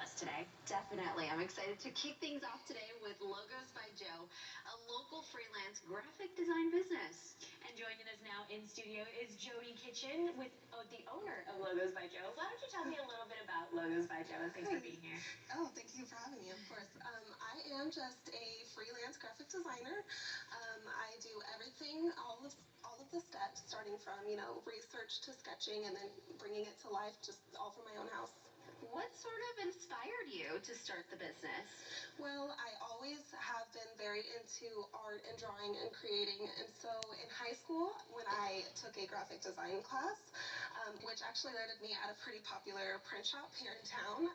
us today. Definitely. I'm excited to kick things off today with Logos by Joe, a local freelance graphic design business. And joining us now in studio is Jody Kitchen, with the owner of Logos by Joe. Why don't you tell me a little bit about Logos by Joe, and thanks for being here. Oh, thank you for having me, of course. I am just a freelance graphic designer. I do everything, all of the steps, starting from, research to sketching and then bringing it to life, just all from my own house. What sort of inspired you to start the business? Well, I always have been very into art and drawing and creating, and so in high school, when I took a graphic design class, which actually landed me at a pretty popular print shop here in town,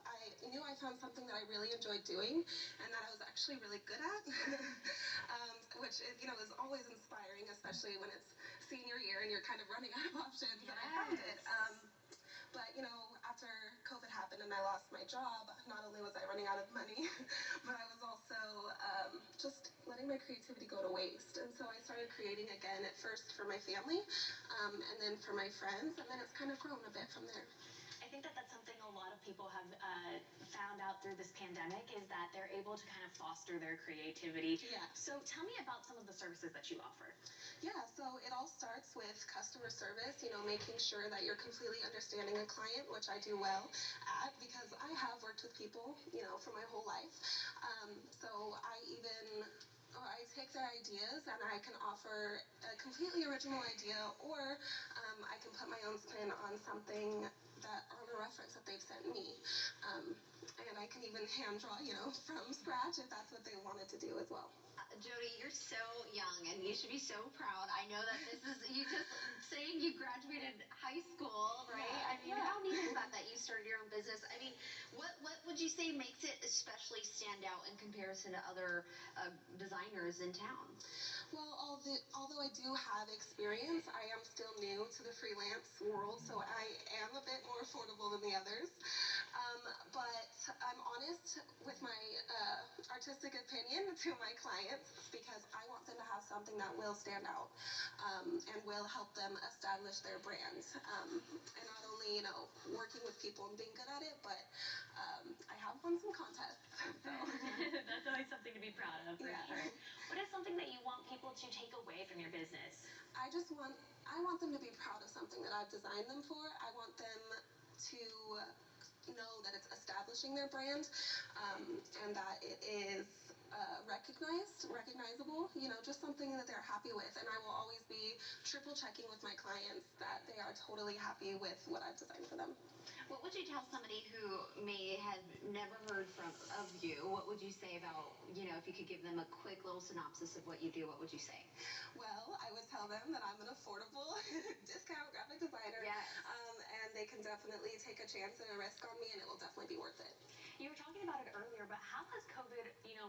I knew I found something that I really enjoyed doing and that I was actually really good at, which is always inspiring, especially when it's senior year and you're kind of running out of options. Yes. And I found it. But, after COVID happened and I lost my job, not only was I running out of money, but I was also just letting my creativity go to waste. And so I started creating again, at first for my family, and then for my friends, and then it's kind of grown a bit from there. I think that that's something a lot of people have found out through this pandemic, is that they're able to kind of foster their creativity. Yeah. So tell me about some of the services that you offer. Yeah, so it all starts with customer service, making sure that you're completely understanding a client, which I do well at because I have worked with people, for my whole life. So I take their ideas and I can offer a completely original idea, or I can put my own spin on something that on a reference that they've sent me. And I can even hand draw, from scratch if that's what they wanted to do as well. Jody, you're so young and you should be so proud. I know that this is you just saying you graduated high school, right? Yeah, I mean, how neat is that you started your own business? I mean, what would you say makes it especially stand out in comparison to other designers in town? Well, although I do have experience, I am still new to the freelance world, so I am a bit more affordable than the others. But I'm honest with my artistic opinion to my clients because I want them to have something that will stand out and will help them establish their brand. And not only, working with people and being good at it, but I have won some contests. So. That's always something to be proud of, for sure. What is something that you want people to take away from your business? I want them to be proud of something that I've designed them for. I want them to know that it's establishing their brand, and that it is recognizable, just something that they're happy with. And I will always be triple checking with my clients that they are totally happy with what I've designed for them. What would you tell somebody who may have never heard of you? What would you say about, if you could give them a quick little synopsis of what you do, what would you say? Well, I would tell them that I'm an affordable discount graphic designer. Yes. And they can definitely take a chance and a risk on me, and it will definitely be worth it. You were talking about it earlier, but how has COVID,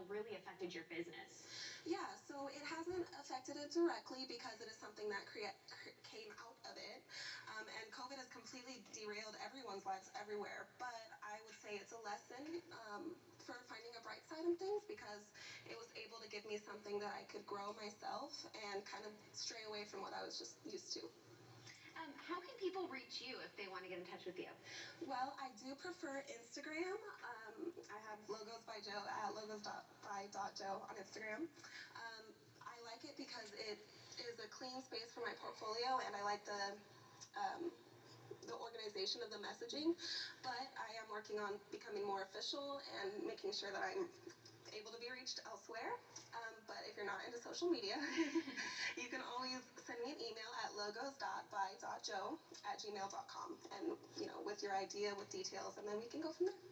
really affected your business? Yeah, so it hasn't affected it directly because it is something that came out of it. And COVID has completely derailed everyone's lives everywhere. But I would say it's a lesson for finding a bright side in things because it was able to give me something that I could grow myself and kind of stray away from what I was just used to. How can people reach you if they want to get in touch with you? Well, I do prefer Instagram. I have Logos by Joe at logos.by.joe on Instagram. I like it because it is a clean space for my portfolio, and I like the organization of the messaging. But I am working on becoming more official and making sure that I'm able to be reached elsewhere. But if you're not into social media, you can always send me an email at logos.by.joe@gmail.com, and with your idea, with details, and then we can go from there.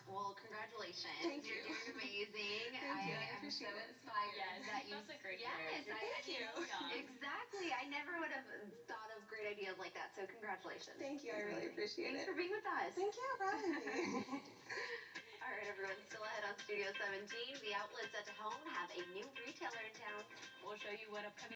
Well, congratulations. Thank you. You're doing amazing. Thank you. I am so inspired. Yes, that you. that's a great Yes, Thank you. Exactly. I never would have thought of great ideas like that. So congratulations. Thank you. I really appreciate Thanks it. for being with us. Thank you for having me. All right, everyone. Still ahead on Studio 17. The outlets at home have a new retailer in town. We'll show you what upcoming